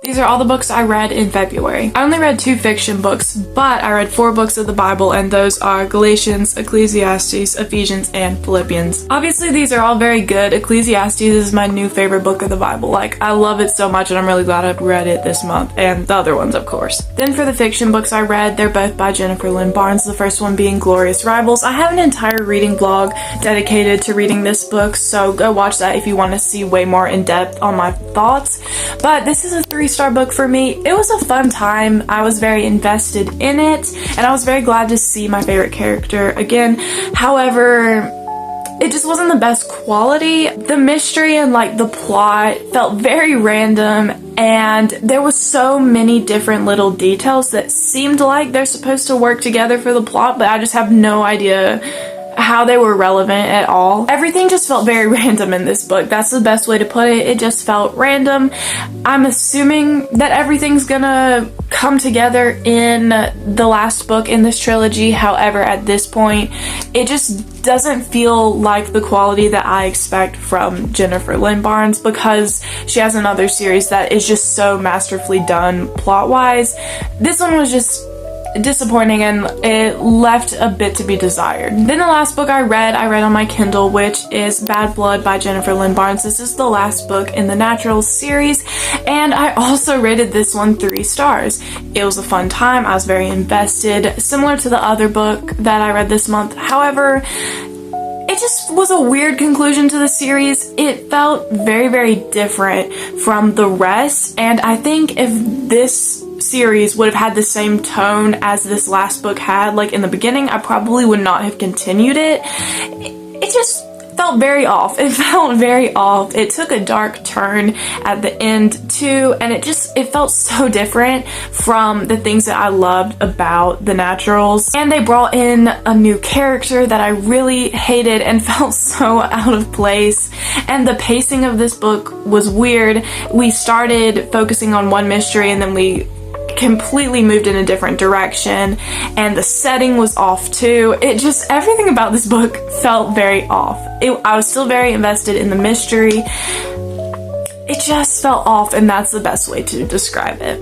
These are all the books I read in February. I only read 2 fiction books, but I read 4 books of the Bible, and those are Galatians, Ecclesiastes, Ephesians, and Philippians. Obviously, these are all very good. Ecclesiastes is my new favorite book of the Bible. Like, I love it so much, and I'm really glad I've read it this month, and the other ones, of course. Then for the fiction books I read, they're both by Jennifer Lynn Barnes, the first one being Glorious Rivals. I have an entire reading vlog dedicated to reading this book, so go watch that if you want to see way more in depth on my thoughts. But this is a 3-star book for me. It was a fun time. I was very invested in it, and I was very glad to see my favorite character again. However, it just wasn't the best quality. The mystery and like the plot felt very random, and there was so many different little details that seemed like they're supposed to work together for the plot, but I just have no idea how they were relevant at all. Everything just felt very random in this book. That's the best way to put it. It just felt random. I'm assuming that everything's gonna come together in the last book in this trilogy. However, at this point, it just doesn't feel like the quality that I expect from Jennifer Lynn Barnes, because she has another series that is just so masterfully done plot-wise. This one was just disappointing, and it left a bit to be desired. Then the last book I read on my Kindle, which is Bad Blood by Jennifer Lynn Barnes. This is the last book in the Naturals series, and I also rated this one 3 stars. It was a fun time. I was very invested, similar to the other book that I read this month. However, it just was a weird conclusion to the series. It felt very, very different from the rest, and I think if this series would have had the same tone as this last book had, like in the beginning, I probably would not have continued it. It just felt very off. It felt very off. It took a dark turn at the end too, and it felt so different from the things that I loved about the Naturals. And they brought in a new character that I really hated and felt so out of place. And the pacing of this book was weird. We started focusing on one mystery, and then we completely moved in a different direction, and the setting was off too. Everything about this book felt very off. I was still very invested in the mystery. It just felt off, and that's the best way to describe it.